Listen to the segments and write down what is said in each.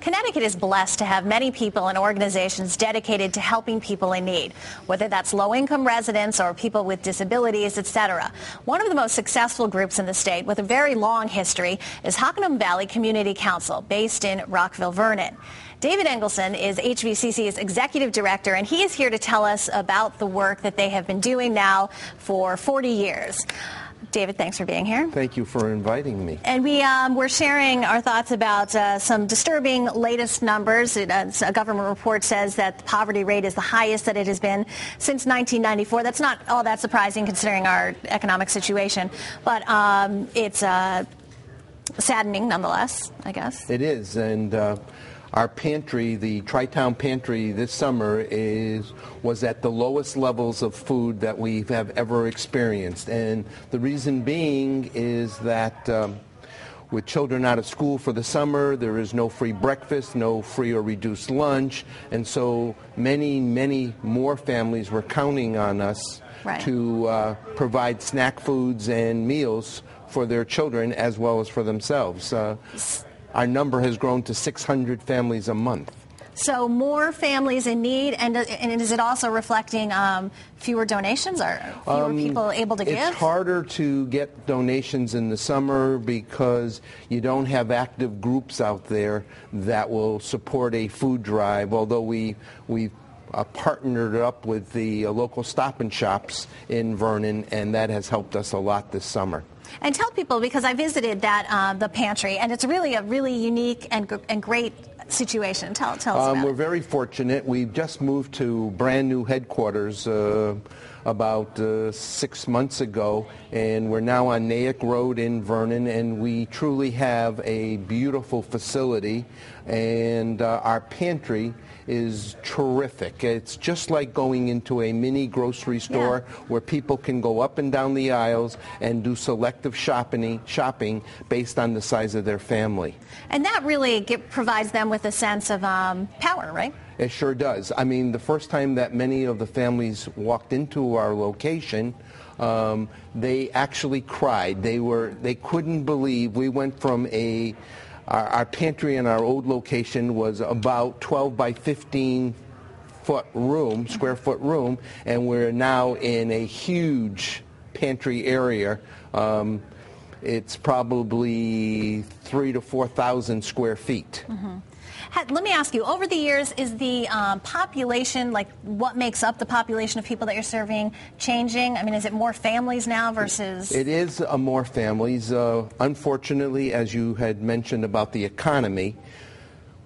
Connecticut is blessed to have many people and organizations dedicated to helping people in need, whether that's low-income residents or people with disabilities, etc. One of the most successful groups in the state with a very long history is Hockanum Valley Community Council, based in Rockville, Vernon. David Engelson is HVCC's executive director, and he is here to tell us about the work that they have been doing now for 40 years. David, thanks for being here. Thank you for inviting me. And we're sharing our thoughts about some disturbing latest numbers. A government report says that the poverty rate is the highest that it has been since 1994. That's not all that surprising considering our economic situation, but it's saddening nonetheless, I guess. It is, and our pantry, the Tri-Town Pantry this summer, was at the lowest levels of food that we have ever experienced. And the reason being is that with children out of school for the summer, there is no free breakfast, no free or reduced lunch. And so many, many more families were counting on us to provide snack foods and meals for their children as well as for themselves. Our number has grown to 600 families a month. So more families in need, and is it also reflecting fewer donations? Are fewer people able to give? It's harder to get donations in the summer because you don't have active groups out there that will support a food drive, although we've partnered up with the local Stop and Shops in Vernon, and that has helped us a lot this summer. And tell people, because I visited that the pantry, and it's really a really unique and great situation. Tell us about it. We're very fortunate. We've just moved to brand new headquarters about 6 months ago, and we're now on Nyack Road in Vernon, and we truly have a beautiful facility, and our pantry is terrific. It's just like going into a mini grocery store where people can go up and down the aisles and do selective shopping based on the size of their family. And that really provides them with a sense of power, right? It sure does. I mean, the first time that many of the families walked into our location, they actually cried. They couldn't believe. We went from our pantry in our old location was about 12 by 15 square foot room, and we're now in a huge pantry area. It's probably 3,000 to 4,000 square feet. Mm-hmm. Let me ask you, over the years, is the population, like what makes up the population of people that you're serving, changing? I mean, is it more families now versus... It is more families. Unfortunately, as you had mentioned about the economy,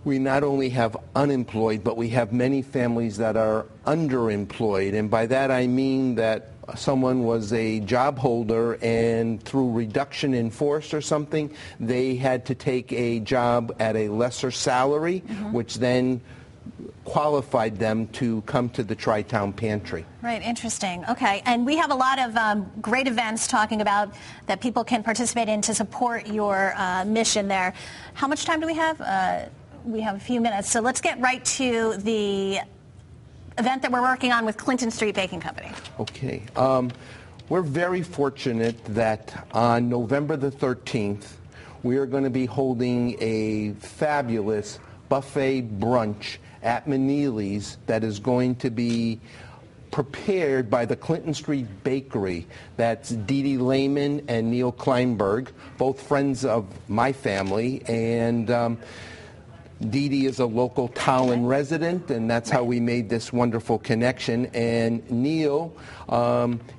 we not only have unemployed, but we have many families that are underemployed. And by that I mean that someone was a job holder and through reduction in force or something, they had to take a job at a lesser salary, which then qualified them to come to the Tri-Town Pantry. Right, interesting. Okay, and we have a lot of great events talking about that people can participate in to support your mission there. How much time do we have? We have a few minutes, so let's get right to the event that we're working on with Clinton Street Baking Company. Okay. We're very fortunate that on November the 13th, we are going to be holding a fabulous buffet brunch at Meneely's that is going to be prepared by the Clinton Street Bakery. That's Dee Dee Lehman and Neil Kleinberg, both friends of my family, and Dee Dee is a local Towlin resident, and that's how we made this wonderful connection. And Neil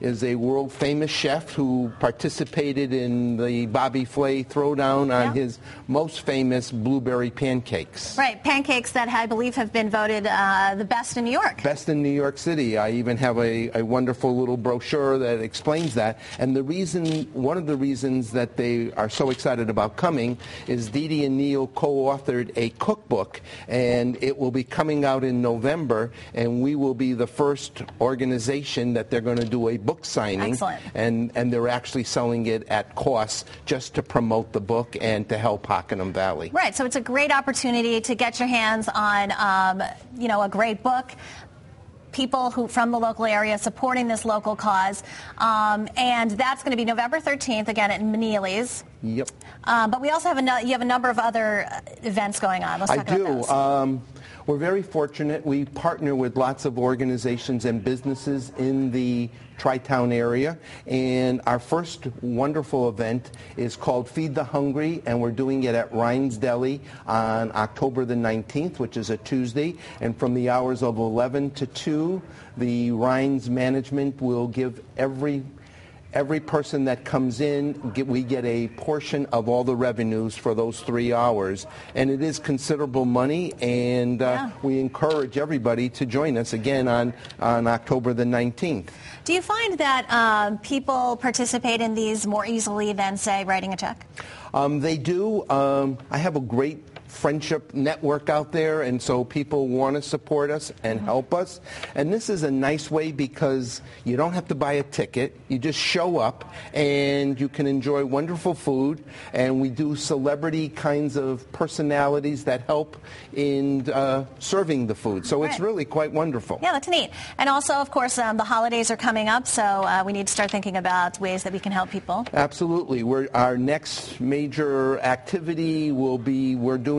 is a world-famous chef who participated in the Bobby Flay Throwdown on his most famous blueberry pancakes. Right, pancakes that I believe have been voted the best in New York. Best in New York City. I even have a wonderful little brochure that explains that. And one of the reasons that they are so excited about coming is Dee Dee and Neil co-authored a cookbook, and it will be coming out in November, and we will be the first organization that they're going to do a book signing. Excellent. And they're actually selling it at cost just to promote the book and to help Hockanum Valley. Right, so it's a great opportunity to get your hands on, a great book. People who from the local area supporting this local cause, and that's going to be November 13th again at Meneely's. Yep. But we also have you have a number of other events going on. Let's talk about those. We're very fortunate. We partner with lots of organizations and businesses in the Tri-Town area, and our first wonderful event is called Feed the Hungry, and we're doing it at Ryan's Deli on October the 19th, which is a Tuesday, and from the hours of 11 to 2, the Ryan's management will give every person that comes in, we get a portion of all the revenues for those 3 hours. And it is considerable money, and we encourage everybody to join us again on October the 19th. Do you find that people participate in these more easily than, say, writing a check? They do. I have a great friendship network out there, and so people want to support us and help us. And this is a nice way because you don't have to buy a ticket. You just show up and you can enjoy wonderful food, and we do celebrity kinds of personalities that help in serving the food. So it's really quite wonderful. Yeah, that's neat. And also, of course, the holidays are coming up, so we need to start thinking about ways that we can help people. Absolutely. Our next major activity will be, we're doing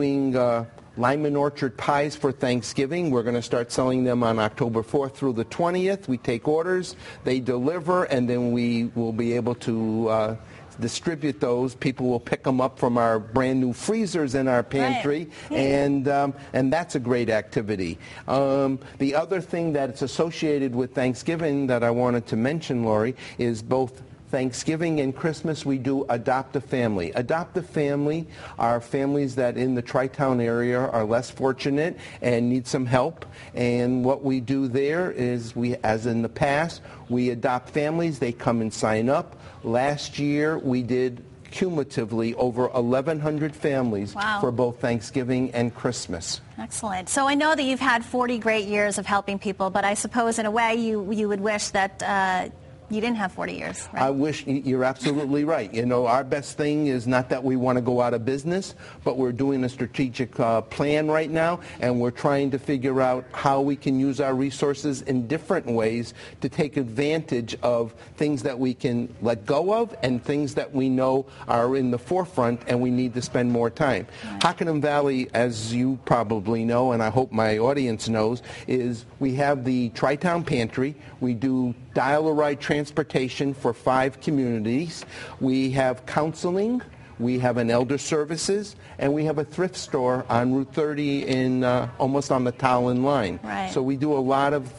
Lyman Orchard pies for Thanksgiving. We're going to start selling them on October 4th through the 20th. We take orders, they deliver, and then we will be able to distribute those. People will pick them up from our brand new freezers in our pantry, and that's a great activity. The other thing that's associated with Thanksgiving that I wanted to mention, Lori, is both Thanksgiving and Christmas, we do Adopt a Family. Adopt a Family are families that in the Tri-Town area are less fortunate and need some help. And what we do there is, as in the past, we adopt families. They come and sign up. Last year, we did cumulatively over 1,100 families for both Thanksgiving and Christmas. Excellent. So I know that you've had 40 great years of helping people, but I suppose in a way you would wish that you didn't have 40 years, right? I wish, you're absolutely right. You know, our best thing is not that we want to go out of business, but we're doing a strategic plan right now, and we're trying to figure out how we can use our resources in different ways to take advantage of things that we can let go of and things that we know are in the forefront and we need to spend more time. Right. Hockanum Valley, as you probably know, and I hope my audience knows, is we have the Tri-Town Pantry. We do dial-a-ride transportation for 5 communities. We have counseling, we have an elder services, and we have a thrift store on Route 30 in almost on the Towlin line. Right. So we do a lot of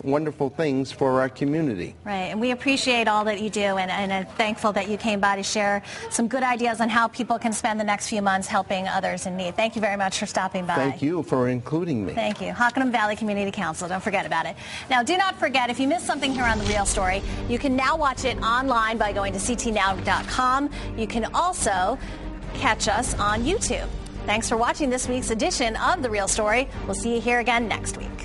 wonderful things for our community. Right, and we appreciate all that you do, and I'm thankful that you came by to share some good ideas on how people can spend the next few months helping others in need. Thank you very much for stopping by. Thank you for including me. Thank you. Hockanum Valley Community Council, don't forget about it. Now, do not forget, if you missed something here on The Real Story, you can now watch it online by going to ctnow.com. You can also catch us on YouTube. Thanks for watching this week's edition of The Real Story. We'll see you here again next week.